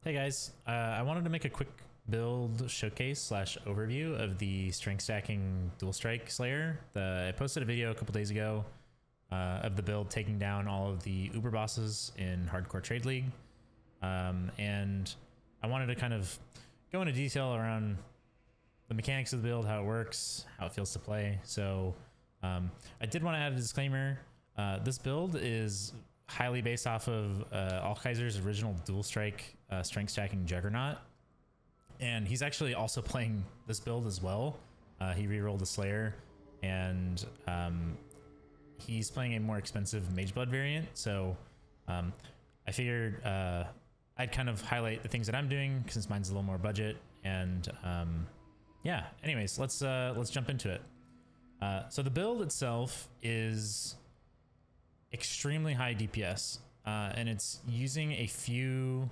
Hey guys, I wanted to make a quick build showcase slash overview of the strength stacking dual strike slayer. I posted a video a couple days ago of the build taking down all of the uber bosses in hardcore trade league, and I wanted to kind of go into detail around the mechanics of the build, how it works, how it feels to play. So I did want to add a disclaimer. This build is highly based off of Alkaiser's original dual strike strength stacking juggernaut, and he's actually also playing this build as well. He rerolled the slayer, and he's playing a more expensive mageblood variant, so I figured I'd kind of highlight the things that I'm doing since mine's a little more budget. And yeah, anyways, let's jump into it. So the build itself is extremely high DPS, and it's using a few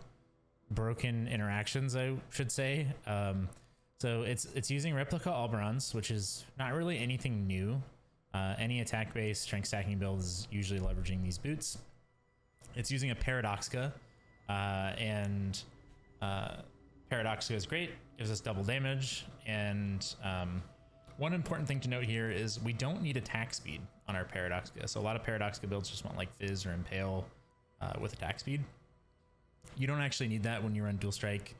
broken interactions, I should say. So it's using replica Alberons, which is not really anything new. Any attack-based strength stacking build is usually leveraging these boots. It's using a Paradoxica, and Paradoxica is great, gives us double damage, and one important thing to note here is we don't need attack speed on our Paradoxica. So a lot of Paradoxica builds just want like Fizz or Impale with attack speed. You don't actually need that when you run dual strike.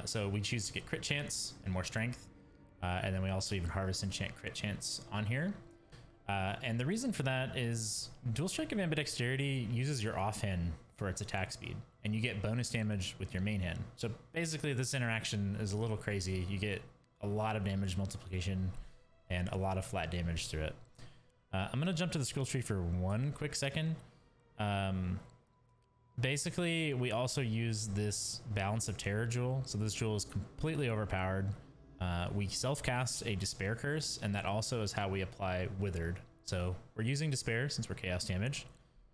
So we choose to get crit chance and more strength, and then we also even harvest enchant crit chance on here. And the reason for that is dual strike of Ambidexterity uses your offhand for its attack speed, and you get bonus damage with your main hand. So basically this interaction is a little crazy. You get a lot of damage multiplication and a lot of flat damage through it. I'm gonna jump to the skill tree for one quick second. Basically, we also use this Balance of Terror jewel. So this jewel is completely overpowered. We self-cast a Despair Curse, and that also is how we apply Withered. So we're using Despair since we're chaos damage,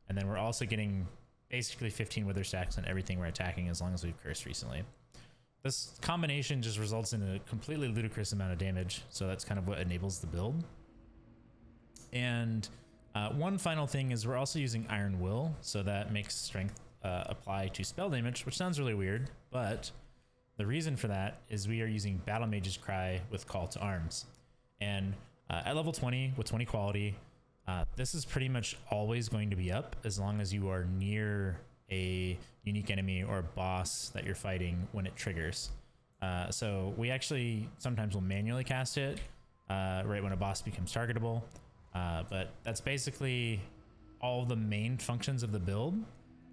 and then we're also getting basically 15 Wither stacks on everything we're attacking as long as we've cursed recently. This combination just results in a completely ludicrous amount of damage, so that's kind of what enables the build. And one final thing is we're also using Iron Will, so that makes strength apply to spell damage, which sounds really weird, but the reason for that is we are using Battle Mage's Cry with Call to Arms. And at level 20 with 20 quality, this is pretty much always going to be up as long as you are near a unique enemy or a boss that you're fighting when it triggers. So we actually sometimes will manually cast it right when a boss becomes targetable. But that's basically all the main functions of the build.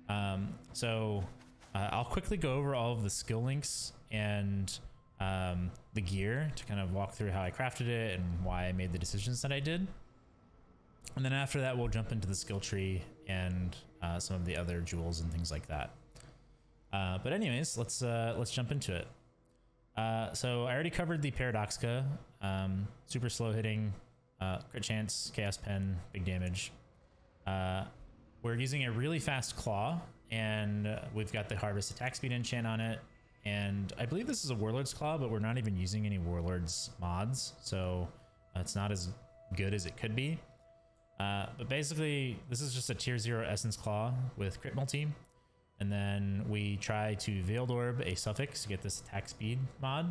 I'll quickly go over all of the skill links and the gear to kind of walk through how I crafted it and why I made the decisions that I did. And then after that, we'll jump into the skill tree and some of the other jewels and things like that. But anyways, let's jump into it. So I already covered the Paradoxica, super slow hitting, crit chance, chaos pen, big damage. We're using a really fast claw, and we've got the harvest attack speed enchant on it. And I believe this is a Warlord's Claw, but we're not even using any Warlord's mods, so it's not as good as it could be. But basically, this is just a tier 0 Essence Claw with crit multi. And then we try to Veiled Orb a suffix to get this attack speed mod.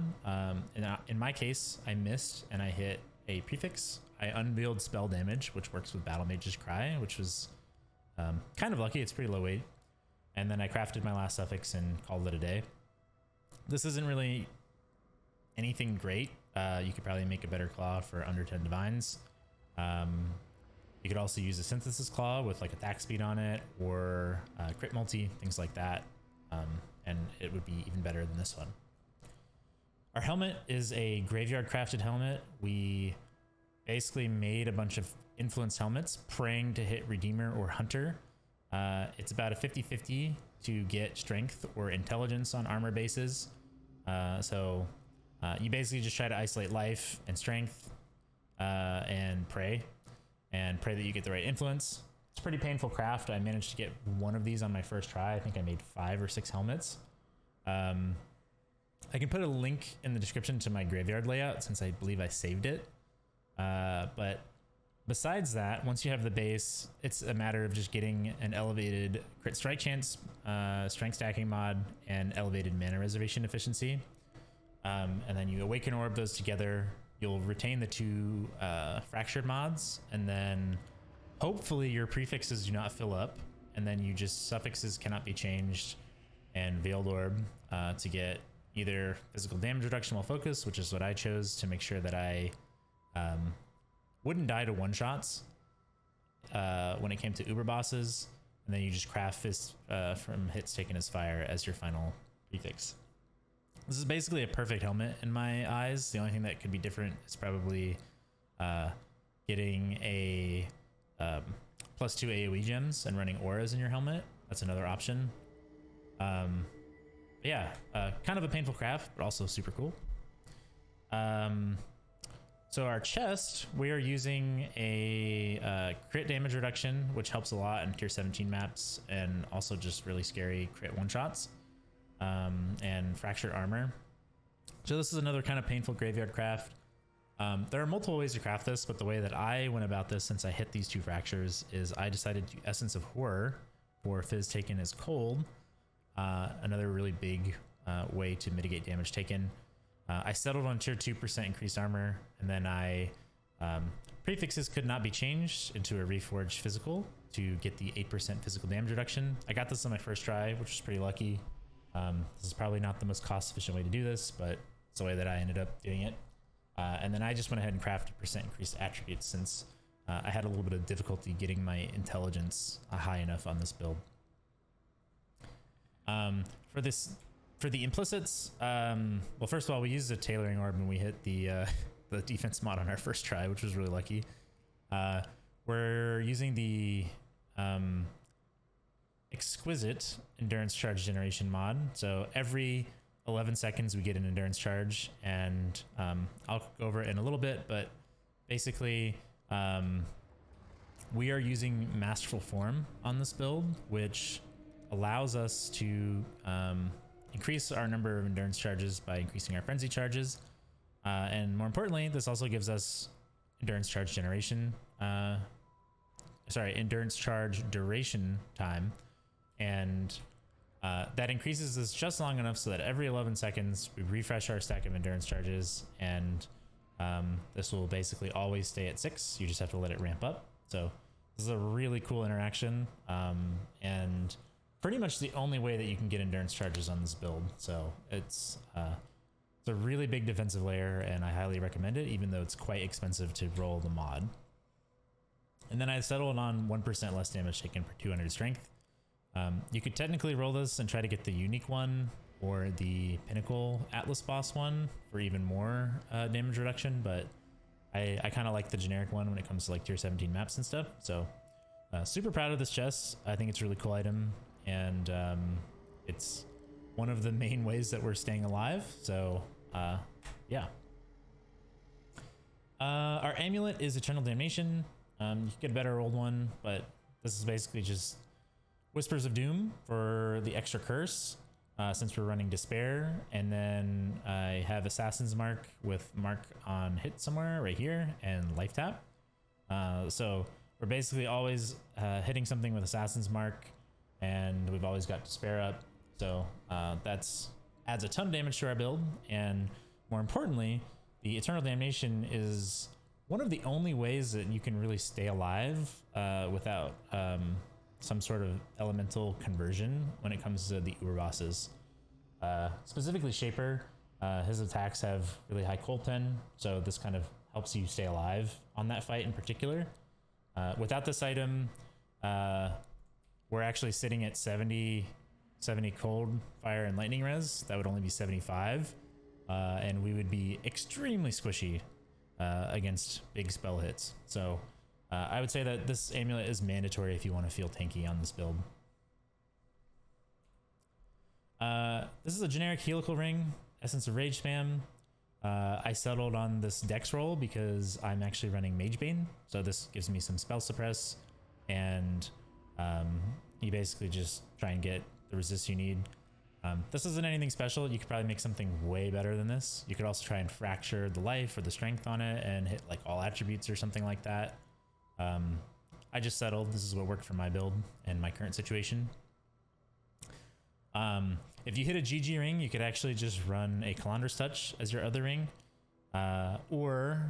In my case, I missed and I hit a prefix. I unveiled spell damage, which works with Battle Mage's Cry, which was kind of lucky. It's pretty low weight. And then I crafted my last suffix and called it a day. This isn't really anything great. You could probably make a better claw for under 10 divines. You could also use a Synthesis Claw with like attack speed on it, or crit multi, things like that. And it would be even better than this one. Our helmet is a graveyard crafted helmet. We basically made a bunch of influence helmets praying to hit Redeemer or Hunter. It's about a 50-50 to get strength or intelligence on armor bases. You basically just try to isolate life and strength and pray that you get the right influence. It's a pretty painful craft. I managed to get one of these on my first try. I think I made 5 or 6 helmets. I can put a link in the description to my graveyard layout since I believe I saved it. But Besides that, once you have the base, it's a matter of just getting an elevated crit strike chance, strength stacking mod, and elevated mana reservation efficiency. And then you awaken orb those together. You'll retain the 2 fractured mods, and then hopefully your prefixes do not fill up, and then you just suffixes cannot be changed and veiled orb to get either physical damage reduction while focused, which is what I chose to make sure that I wouldn't die to one-shots when it came to uber bosses, and then you just craft fist from hits taken as fire as your final prefix. This is basically a perfect helmet in my eyes. The only thing that could be different is probably getting a +2 AoE gems and running auras in your helmet. That's another option. Yeah, kind of a painful craft, but also super cool. So our chest, we are using a crit damage reduction, which helps a lot in tier 17 maps, and also just really scary crit one-shots, and fractured armor. So this is another kind of painful graveyard craft. There are multiple ways to craft this, but the way that I went about this since I hit these 2 fractures is I decided to Essence of Horror for Fizz taken as cold, another really big way to mitigate damage taken. I settled on tier 2% increased armor, and then I prefixes could not be changed into a reforged physical to get the 8% physical damage reduction. I got this on my first try, which was pretty lucky. This is probably not the most cost efficient way to do this, but it's the way that I ended up doing it. And then I just went ahead and crafted % increased attributes since I had a little bit of difficulty getting my intelligence high enough on this build. For the implicits, well, first of all, we used a tailoring orb and we hit the defense mod on our first try, which was really lucky. We're using the exquisite endurance charge generation mod. So every 11 seconds we get an endurance charge, and I'll go over it in a little bit, but basically we are using Masterful Form on this build, which allows us to increase our number of endurance charges by increasing our frenzy charges, and more importantly, this also gives us endurance charge generation endurance charge duration time, and that increases this just long enough so that every 11 seconds we refresh our stack of endurance charges, and this will basically always stay at 6. You just have to let it ramp up. So this is a really cool interaction, and pretty much the only way that you can get endurance charges on this build. So it's a really big defensive layer, and I highly recommend it, even though it's quite expensive to roll the mod. And then I settled on 1% less damage taken per 200 strength. You could technically roll this and try to get the unique one or the pinnacle Atlas boss one for even more damage reduction, but I kind of like the generic one when it comes to like tier 17 maps and stuff. So super proud of this chest. I think it's a really cool item, and it's one of the main ways that we're staying alive. So yeah. Our amulet is Eternal Damnation. You could get a better old one, but this is basically just Whispers of Doom for the extra curse, since we're running Despair. And then I have Assassin's Mark with Mark on hit somewhere right here and Life Tap. So we're basically always hitting something with Assassin's Mark, and we've always got Despair up. So that's adds a ton of damage to our build, and more importantly, the Eternal Damnation is one of the only ways that you can really stay alive without some sort of elemental conversion when it comes to the Uber bosses. Specifically Shaper, his attacks have really high cold pen, so this kind of helps you stay alive on that fight in particular. Without this item, we're actually sitting at 70 cold, fire, and lightning res. That would only be 75, and we would be extremely squishy against big spell hits. So I would say that this amulet is mandatory if you want to feel tanky on this build. This is a generic helical ring, Essence of Rage spam. I settled on this dex roll because I'm actually running Magebane, so this gives me some spell suppress, and you basically just try and get the resist you need. This isn't anything special. You could probably make something way better than this. You could also try and fracture the life or the strength on it and hit like all attributes or something like that. I just settled. This is what worked for my build and my current situation. If you hit a GG ring, you could actually just run a Calandra's Touch as your other ring, or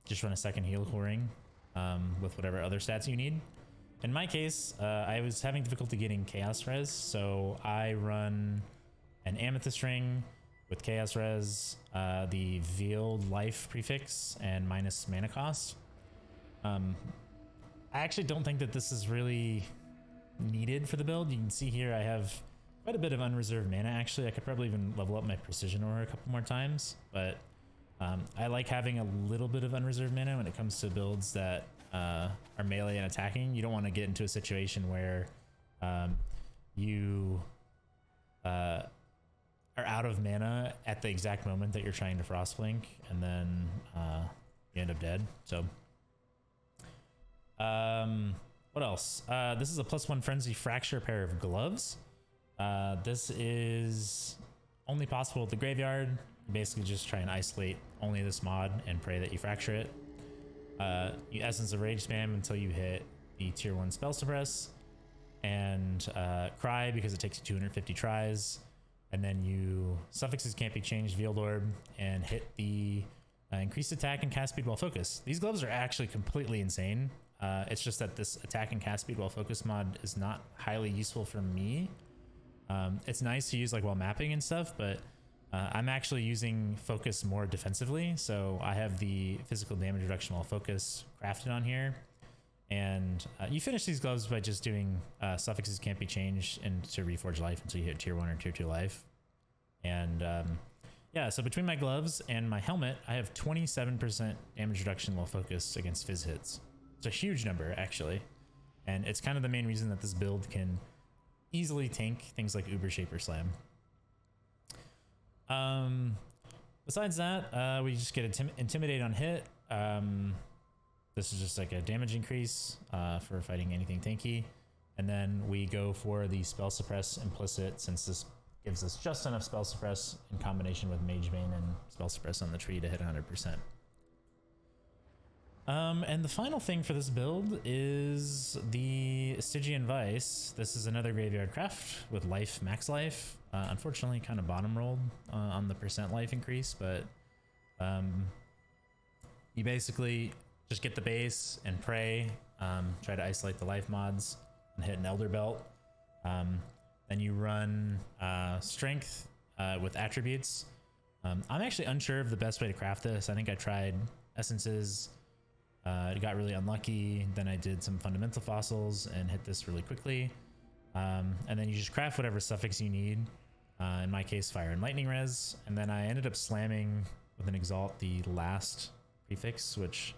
just run a second helical ring with whatever other stats you need. In my case, I was having difficulty getting Chaos Res, so I run an Amethyst ring with Chaos Res, the Veiled Life prefix, and minus mana cost. I actually don't think that this is really needed for the build. You can see here I have quite a bit of unreserved mana. Actually, I could probably even level up my Precision Aura a couple more times, but I like having a little bit of unreserved mana when it comes to builds that are melee and attacking. You don't want to get into a situation where you are out of mana at the exact moment that you're trying to Frostblink, and then you end up dead. So what else? This is a +1 Frenzy Fracture pair of gloves. This is only possible with the graveyard. You basically just try and isolate only this mod and pray that you fracture it. You Essence of Rage spam until you hit the tier 1 spell suppress, and cry because it takes you 250 tries, and then you suffixes can't be changed Veiled Orb and hit the increased attack and cast speed while focus. These gloves are actually completely insane. It's just that this attack and cast speed while focus mod is not highly useful for me. It's nice to use like while mapping and stuff, but I'm actually using focus more defensively. So I have the physical damage reduction while focus crafted on here. And you finish these gloves by just doing suffixes can't be changed into Reforge Life until you hit tier 1 or tier 2 life. And yeah, so between my gloves and my helmet, I have 27% damage reduction while focus against fizz hits. It's a huge number, actually. And it's kind of the main reason that this build can easily tank things like Uber Shaper Slam. Besides that, we just get Intimidate on hit. This is just like a damage increase for fighting anything tanky. And then we go for the Spell Suppress implicit, since this gives us just enough Spell Suppress in combination with Mage Bane and Spell Suppress on the tree to hit 100%. And the final thing for this build is the Stygian Vice. This is another graveyard craft with life, max life. Unfortunately, kind of bottom rolled on the percent life increase, but you basically just get the base and pray, try to isolate the life mods and hit an Elder Belt. Then you run strength with attributes. I'm actually unsure of the best way to craft this. I think I tried essences. It got really unlucky. Then I did some fundamental fossils and hit this really quickly. And then you just craft whatever suffix you need. In my case, fire and lightning res. And then I ended up slamming with an exalt the last prefix, which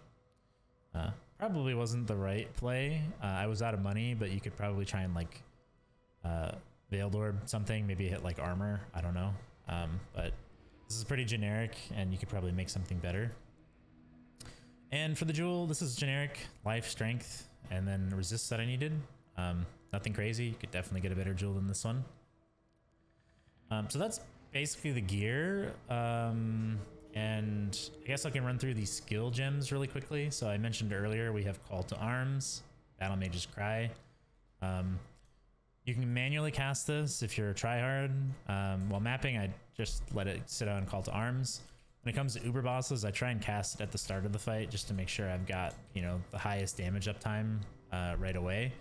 probably wasn't the right play. I was out of money, but you could probably try and like Veiled Orb something, maybe hit like armor. I don't know. But this is pretty generic and you could probably make something better. And for the jewel, this is generic life, strength, and then resist that I needed. Nothing crazy. You could definitely get a better jewel than this one. So that's basically the gear. And I guess I can run through these skill gems really quickly. So I mentioned earlier, we have Call to Arms, Battle Mage's Cry. You can manually cast this if you're a tryhard. While mapping, I just let it sit on Call to Arms. When it comes to Uber bosses, I try and cast it at the start of the fight just to make sure I've got, you know, the highest damage uptime right away.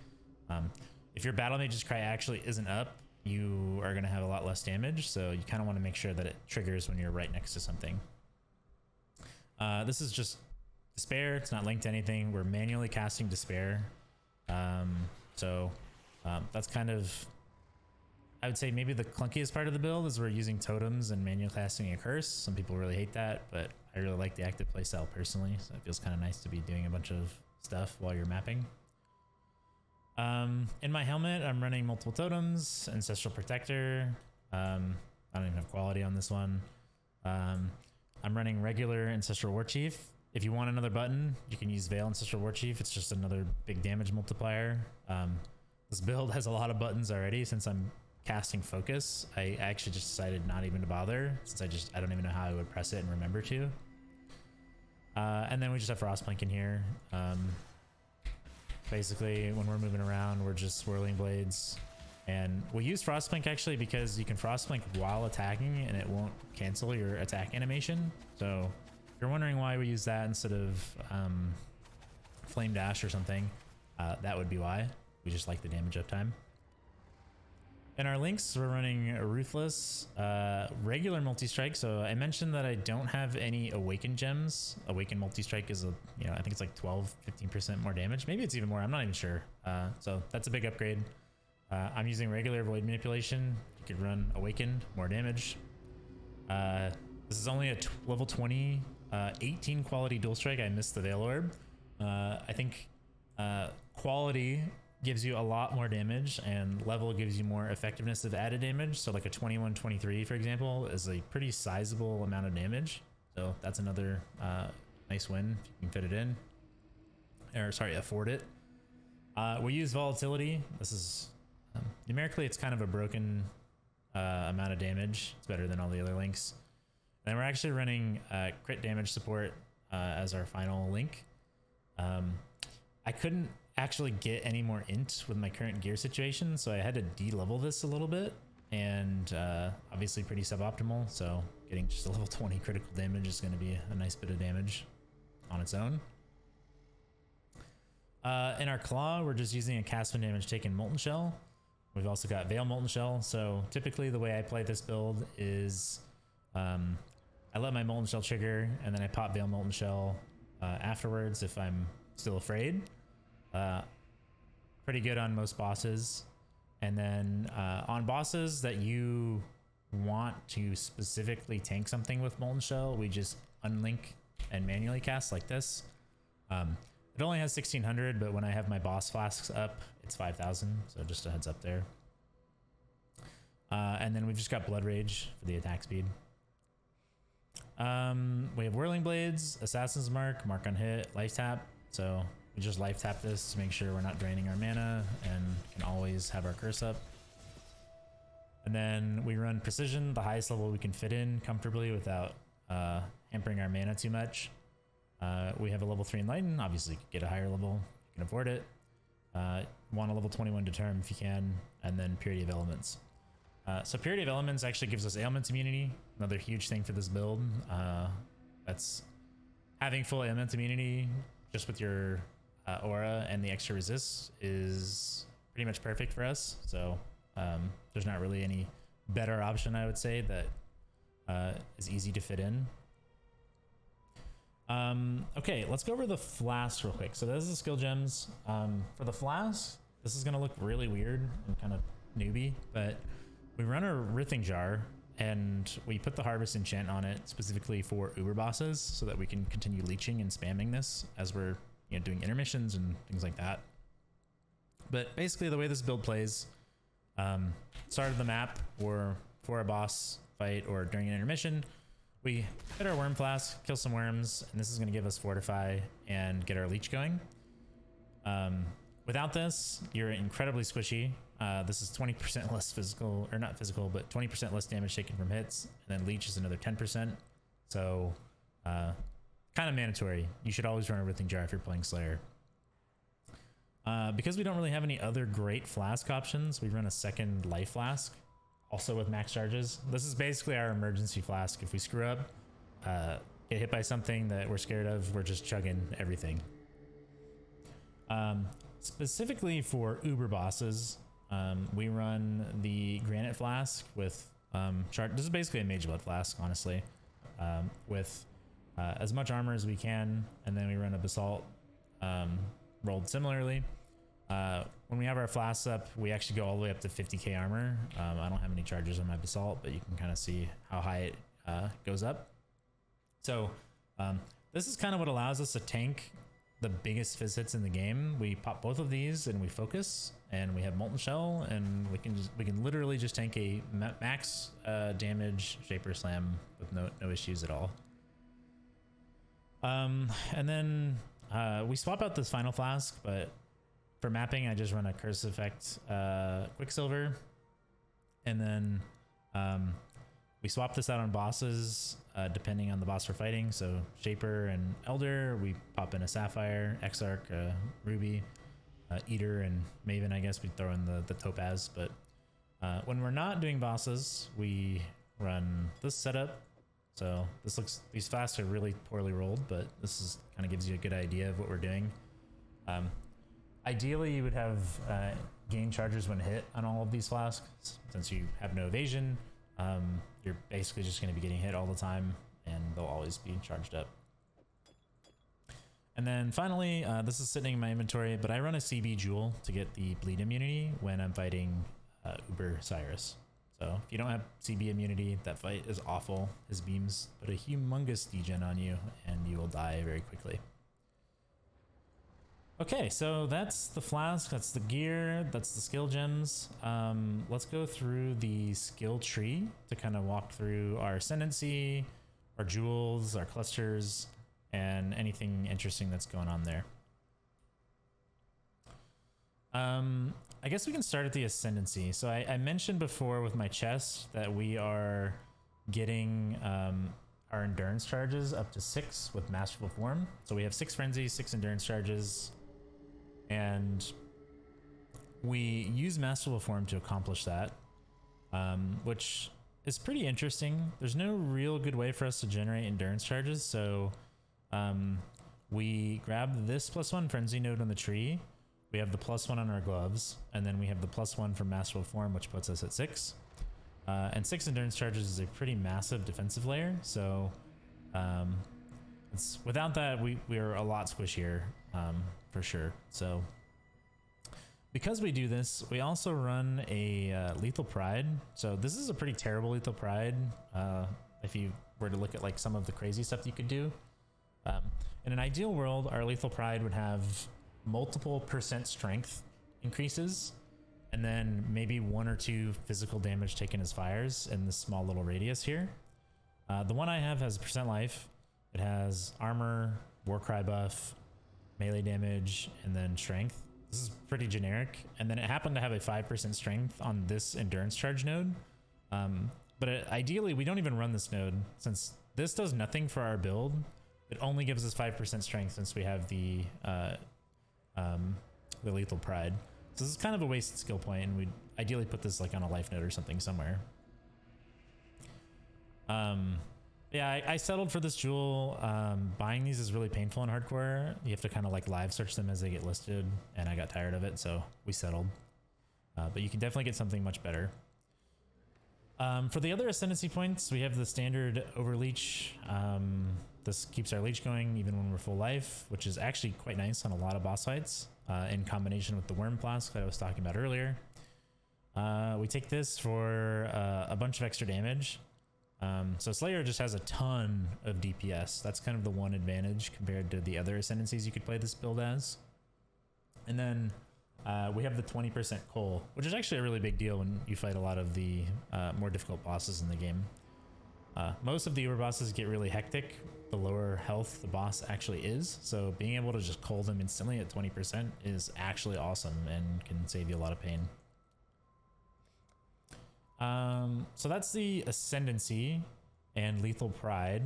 If your Battle Mage's Cry actually isn't up, you are going to have a lot less damage, so you kind of want to make sure that it triggers when you're right next to something. This is just Despair. It's not linked to anything. We're manually casting Despair. That's kind of, I would say maybe the clunkiest part of the build is we're using totems and manual casting a curse. Some people really hate that, but I really like the active playstyle personally, so it feels kind of nice to be doing a bunch of stuff while you're mapping. In my helmet, I'm running multiple totems, Ancestral Protector. I don't even have quality on this one. I'm running regular Ancestral Warchief. If you want another button, you can use Veil Ancestral Warchief. It's just another big damage multiplier. This build has a lot of buttons already. Since I'm casting Focus, I actually just decided not even to bother, since I don't even know how I would press it and remember to. And then we just have Frostblink in here. Basically, when we're moving around, we're just swirling blades. And we use Frostblink actually because you can Frostblink while attacking and it won't cancel your attack animation. So if you're wondering why we use that instead of Flame Dash or something, that would be why. We just like the damage uptime. In our links, we're running a Ruthless, regular multi-strike. So I mentioned that I don't have any Awaken gems. Awaken multi-strike is, I think it's like 12-15% more damage. Maybe it's even more. I'm not even sure. So that's a big upgrade. I'm using regular Void Manipulation. You could run Awakened, more damage. This is only a level 20, 18 quality dual strike. I missed the Veil Orb. I think quality gives you a lot more damage and level gives you more effectiveness of added damage. So like a 21-23, for example, is a pretty sizable amount of damage. So that's another nice win if you can fit it in. Or sorry, afford it. We use Volatility. This is numerically, it's kind of a broken amount of damage. It's better than all the other links. And then we're actually running crit damage support as our final link. I couldn't actually get any more int with my current gear situation, so I had to de-level this a little bit, and obviously pretty suboptimal, so getting just a level 20 critical damage is going to be a nice bit of damage on its own. In our claw, we're just using a cast when damage taken Molten Shell. We've also got Veil Molten Shell, so typically the way I play this build is I let my Molten Shell trigger, and then I pop Veil Molten Shell afterwards if I'm still afraid. Pretty good on most bosses. And then on bosses that you want to specifically tank something with Molten Shell, we just unlink and manually cast like this. It only has 1600, but when I have my boss flasks up, it's 5000. So just a heads up there. And then we've just got Blood Rage for the attack speed. We have Whirling Blades, Assassin's Mark, Mark on Hit, Life Tap. So we just life tap this to make sure we're not draining our mana and can always have our curse up. And then we run Precision, the highest level we can fit in comfortably without hampering our mana too much. We have a level 3 Enlighten. Obviously, you could get a higher level. You can afford it. Want a level 21 Determ if you can. And then Purity of Elements. So Purity of Elements actually gives us ailment immunity. Another huge thing for this build. That's having full ailment immunity just with your aura and the extra resist is pretty much perfect for us. So there's not really any better option, I would say, that is easy to fit in. Okay, let's go over the Flasks real quick. So this is the skill gems. For the Flasks, this is going to look really weird and kind of newbie, but we run a Rithing Jar and we put the Harvest enchant on it specifically for Uber bosses so that we can continue leeching and spamming this as we're doing intermissions and things like that. But basically the way this build plays, start of the map or for a boss fight or during an intermission, we hit our Worm Flask, kill some worms, and this is going to give us Fortify and get our leech going. Without this, you're incredibly squishy. This is 20% less physical, or not physical, but 20% less damage taken from hits, and then leech is another 10%. So kind of mandatory. You should always run a Rithing Jar if you're playing Slayer. Because we don't really have any other great flask options, we run a second Life Flask, also with max charges. This is basically our emergency flask. If we screw up, get hit by something that we're scared of, we're just chugging everything. Specifically for Uber bosses, we run the Granite Flask with this is basically a Mage Blood Flask, honestly, with as much armor as we can, and then we run a Basalt rolled similarly. When we have our flasks up, we actually go all the way up to 50k armor. I don't have any charges on my Basalt, but you can kind of see how high it goes up. So this is kind of what allows us to tank the biggest fizz hits in the game. We pop both of these and we focus, and we have Molten Shell, and we can literally just tank a max damage Shaper Slam with no issues at all. And then we swap out this final flask, but for mapping I just run a Curse Effect Quicksilver, and then we swap this out on bosses depending on the boss we're fighting. So Shaper and Elder, we pop in a Sapphire, Exarch, Ruby, Eater and Maven, I guess we throw in the Topaz. But when we're not doing bosses, we run this setup. So these Flasks are really poorly rolled, but this is kind of gives you a good idea of what we're doing. Ideally, you would have gain charges when hit on all of these Flasks. Since you have no evasion, you're basically just going to be getting hit all the time, and they'll always be charged up. And then finally, this is sitting in my inventory, but I run a CB Jewel to get the bleed immunity when I'm fighting Uber Sirus. So if you don't have CB immunity, that fight is awful. His beams put a humongous degen on you, and you will die very quickly. Okay, so that's the Flask, that's the gear, that's the skill gems. Let's go through the skill tree to kind of walk through our Ascendancy, our jewels, our clusters, and anything interesting that's going on there. I guess we can start at the Ascendancy. So I mentioned before with my chest that we are getting our endurance charges up to 6 with Masterful Form. So we have 6 frenzy, 6 endurance charges, and we use Masterful Form to accomplish that, which is pretty interesting. There's no real good way for us to generate endurance charges, so we grab this +1 frenzy node on the tree. We have the +1 on our gloves, and then we have the +1 from Masterful Form, which puts us at 6. And 6 endurance charges is a pretty massive defensive layer, so without that, we are a lot squishier for sure. So because we do this, we also run a Lethal Pride. So this is a pretty terrible Lethal Pride if you were to look at like some of the crazy stuff you could do. In an ideal world, our Lethal Pride would have multiple % strength increases, and then maybe 1 or 2 physical damage taken as fires in this small little radius here. The one I have has % life. It has armor, Warcry buff, melee damage, and then strength. This is pretty generic. And then it happened to have a 5% strength on this endurance charge node. But ideally, we don't even run this node since this does nothing for our build. It only gives us 5% strength since we have the Lethal Pride. So this is kind of a wasted skill point, and we'd ideally put this like on a life node or something somewhere. Yeah, I settled for this jewel. Buying these is really painful in hardcore. You have to kind of like live search them as they get listed, and I got tired of it, so we settled. But you can definitely get something much better. For the other Ascendancy points, we have the standard Overleech. This keeps our leech going even when we're full life, which is actually quite nice on a lot of boss fights, in combination with the Worm Flask that I was talking about earlier. We take this for a bunch of extra damage. So Slayer just has a ton of DPS. That's kind of the one advantage compared to the other Ascendancies you could play this build as. And then we have the 20% coal, which is actually a really big deal when you fight a lot of the more difficult bosses in the game. Most of the Uber bosses get really hectic the lower health the boss actually is, so being able to just coal them instantly at 20% is actually awesome and can save you a lot of pain. So that's the Ascendancy and Lethal Pride.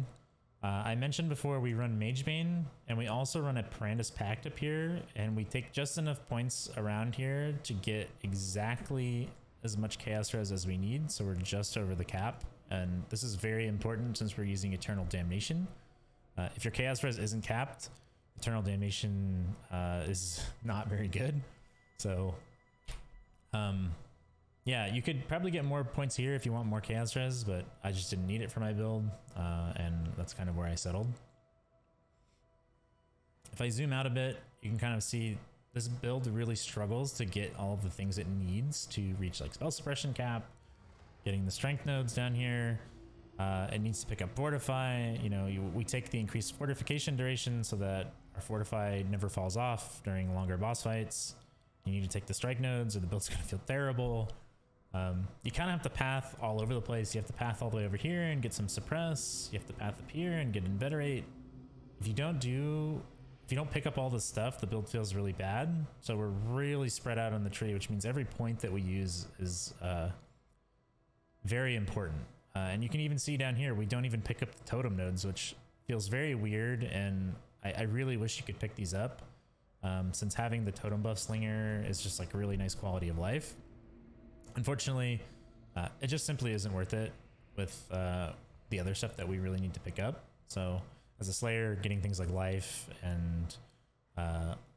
I mentioned before we run Magebane, and we also run a Perandus Pact up here, and we take just enough points around here to get exactly as much Chaos Res as we need, so we're just over the cap. And this is very important since we're using Eternal Damnation. If your Chaos Res isn't capped, Eternal Damnation is not very good. So yeah, you could probably get more points here if you want more Chaos Res, but I just didn't need it for my build, and that's kind of where I settled. If I zoom out a bit, you can kind of see this build really struggles to get all of the things it needs to reach like spell suppression cap, getting the strength nodes down here. It needs to pick up Fortify. You know, we take the increased fortification duration so that our Fortify never falls off during longer boss fights. You need to take the strike nodes or the build's gonna feel terrible. You kind of have to path all over the place. You have to path all the way over here and get some suppress. You have to path up here and get inveterate. If you don't pick up all this stuff, the build feels really bad. So we're really spread out on the tree, which means every point that we use is very important. And you can even see down here, we don't even pick up the totem nodes, which feels very weird. And I really wish you could pick these up. since having the totem buff slinger is just like a really nice quality of life. Unfortunately, it just simply isn't worth it with the other stuff that we really need to pick up. So as a slayer, getting things like life and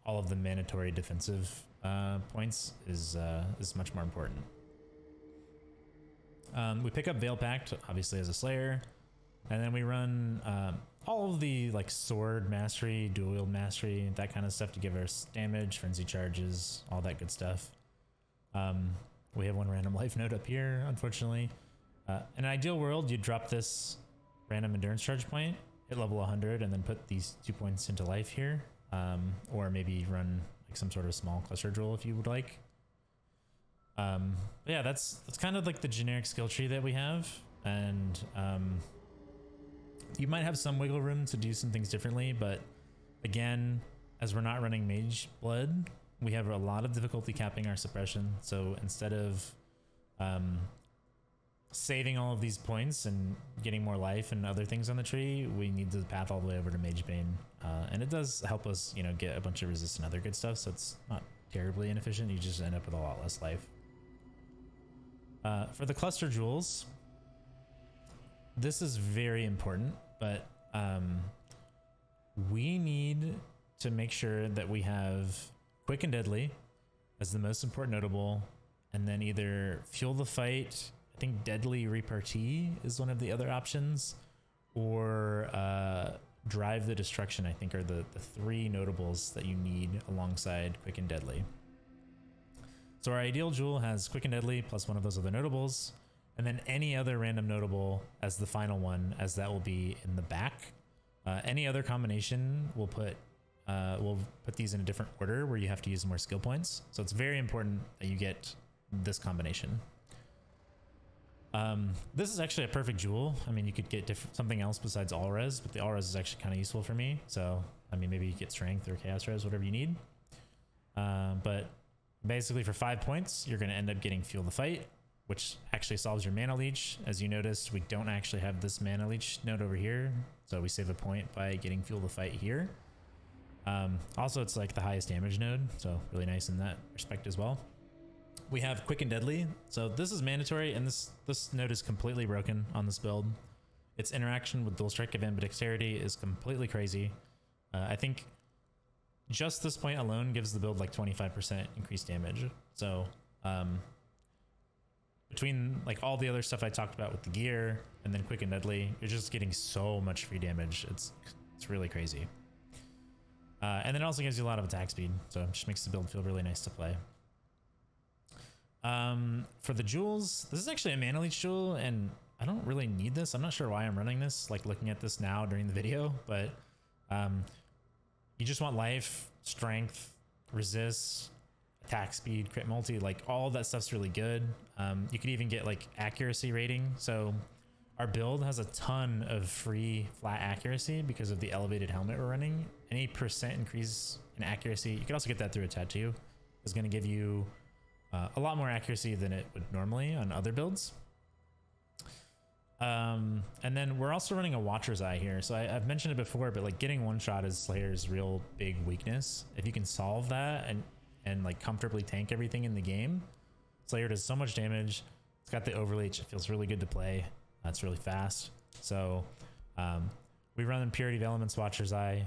all of the mandatory defensive points is much more important. We pick up Veil Pact, obviously, as a slayer, and then we run all of the like sword mastery, dual wield mastery, that kind of stuff to give us damage, frenzy charges, all that good stuff. We have one random life node up here, unfortunately. In an ideal world, you'd drop this random endurance charge point at level 100 and then put these 2 points into life here, or maybe run like some sort of small cluster jewel if you would like. But yeah, that's kind of like the generic skill tree that we have, and you might have some wiggle room to do some things differently, but again, as we're not running mage blood, we have a lot of difficulty capping our suppression. So instead of saving all of these points and getting more life and other things on the tree, we need to path all the way over to Mage Bane, and it does help us, you know, get a bunch of resist and other good stuff. So it's not terribly inefficient. You just end up with a lot less life. For the cluster jewels, this is very important, but we need to make sure that we have Quick and Deadly as the most important notable, and then either Fuel the Fight, I think Deadly Repartee is one of the other options, or Drive the Destruction, I think, are the three notables that you need alongside Quick and Deadly. So our ideal jewel has Quick and Deadly plus one of those other notables, and then any other random notable as the final one, as that will be in the back. Any other combination will put these in a different order where you have to use more skill points. So it's very important that you get this combination. This is actually a perfect jewel. I mean, you could get something else besides all res, but the all res is actually kind of useful for me. So, I mean, maybe you get strength or chaos res, whatever you need. But basically for 5 points, you're going to end up getting Fuel the Fight, which actually solves your mana leech. As you noticed, we don't actually have this mana leech node over here, so we save a point by getting Fuel the Fight here. Also, it's like the highest damage node, so really nice in that respect as well. We have Quick and Deadly, so this is mandatory, and this node is completely broken on this build. Its interaction with Dual Strike of Ambidexterity is completely crazy. I think just this point alone gives the build like 25% increased damage. So between like all the other stuff I talked about with the gear and then Quick and Deadly, you're just getting so much free damage. It's really crazy. And then it also gives you a lot of attack speed, so it just makes the build feel really nice to play. For the jewels, this is actually a mana leech jewel, and I don't really need this. I'm not sure why I'm running this, like looking at this now during the video, but you just want life, strength, resist, attack speed, crit multi, like all that stuff's really good. You could even get like accuracy rating. So our build has a ton of free flat accuracy because of the elevated helmet we're running. Any percent increase in accuracy, you can also get that through a tattoo, is going to give you a lot more accuracy than it would normally on other builds. And then we're also running a Watcher's Eye here. So I've mentioned it before, but like getting one shot is Slayer's real big weakness. If you can solve that and like comfortably tank everything in the game, Slayer does so much damage. It's got the overleach. It feels really good to play. It's really fast. So we run Purity of Elements Watcher's Eye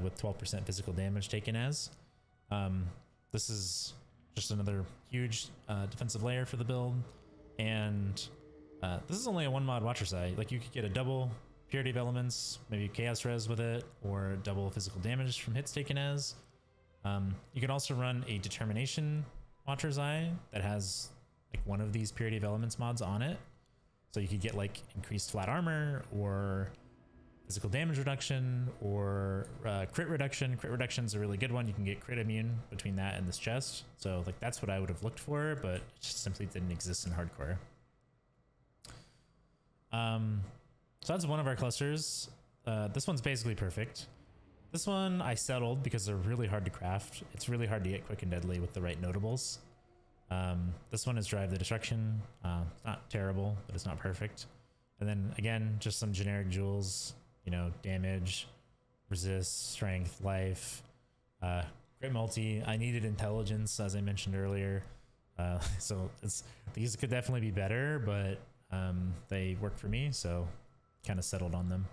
with 12% physical damage taken as. This is just another huge defensive layer for the build. And this is only a 1 mod Watcher's Eye. Like you could get a double Purity of Elements, maybe Chaos Res with it, or double physical damage from hits taken as. You could also run a Determination Watcher's Eye that has like one of these Purity of Elements mods on it. So you could get like increased flat armor or physical damage reduction or crit reduction. Crit reduction's a really good one. You can get crit immune between that and this chest. So like that's what I would have looked for, but it just simply didn't exist in hardcore. So that's one of our clusters. This one's basically perfect. This one I settled because they're really hard to craft. It's really hard to get Quick and Deadly with the right notables. This one is Drive the Destruction. It's not terrible, but it's not perfect. And then again, just some generic jewels, you know, damage, resist, strength, life, crit Great multi. I needed intelligence, as I mentioned earlier. So these could definitely be better, but they work for me, so kind of settled on them.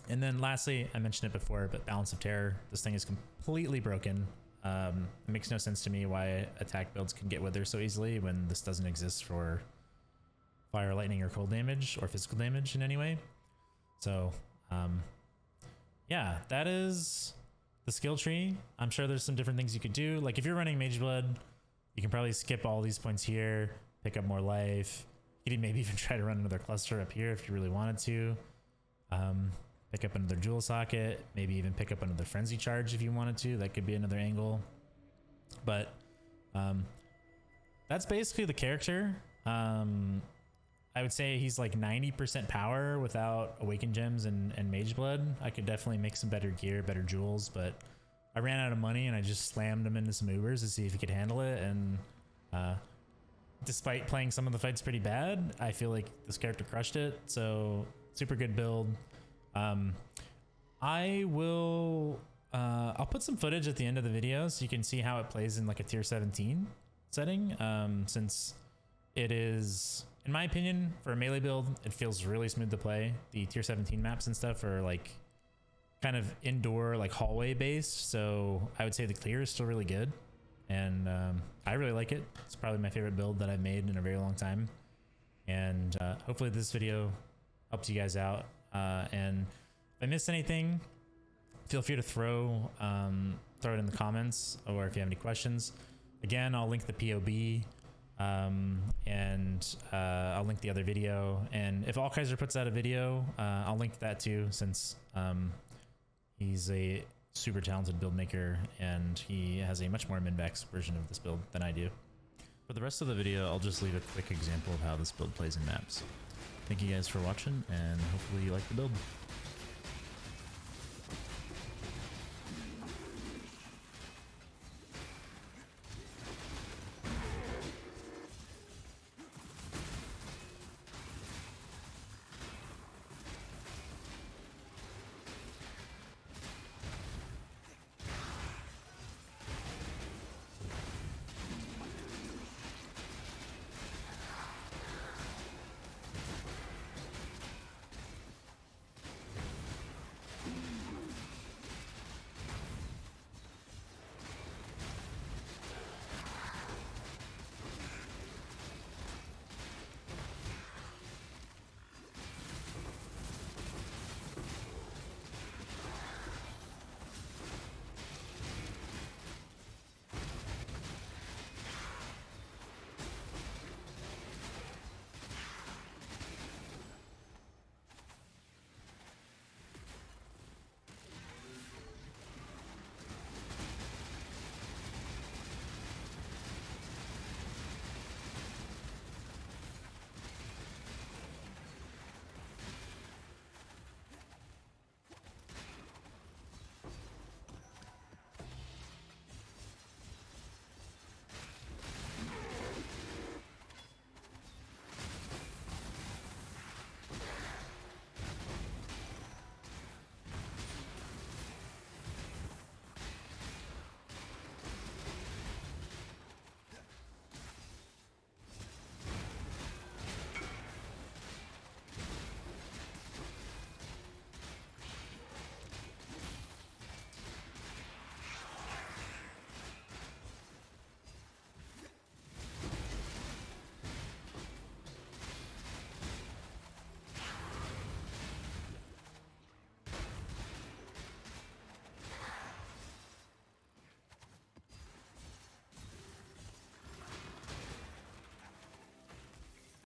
And then lastly, I mentioned it before, but Balance of Terror. This thing is completely broken. It makes no sense to me why attack builds can get Wither so easily when this doesn't exist for fire, lightning, or cold damage, or physical damage in any way. So yeah, that is the skill tree. I'm sure there's some different things you could do. Like if you're running Mage Blood, you can probably skip all these points here, pick up more life. You could maybe even try to run another cluster up here if you really wanted to. Pick up another Jewel Socket, maybe even pick up another Frenzy Charge if you wanted to. That could be another angle. But that's basically the character. I would say he's like 90% power without Awakened Gems and Mage Blood. I could definitely make some better gear, better jewels, but I ran out of money and I just slammed him into some Ubers to see if he could handle it. And despite playing some of the fights pretty bad, I feel like this character crushed it. So super good build. I will I'll put some footage at the end of the video so you can see how it plays in like a tier 17 setting, since it is, in my opinion, for a melee build, it feels really smooth to play. The tier 17 maps and stuff are like kind of indoor, like hallway based, so I would say the clear is still really good, and I really like it. It's probably my favorite build that I've made in a very long time, and hopefully this video helps you guys out. And if I missed anything, feel free to throw it in the comments, or if you have any questions. Again, I'll link the POB, and I'll link the other video. And if Allkaiser puts out a video, I'll link that too, since he's a super talented build maker and he has a much more min-max version of this build than I do. For the rest of the video, I'll just leave a quick example of how this build plays in maps. Thank you guys for watching, and hopefully you like the build.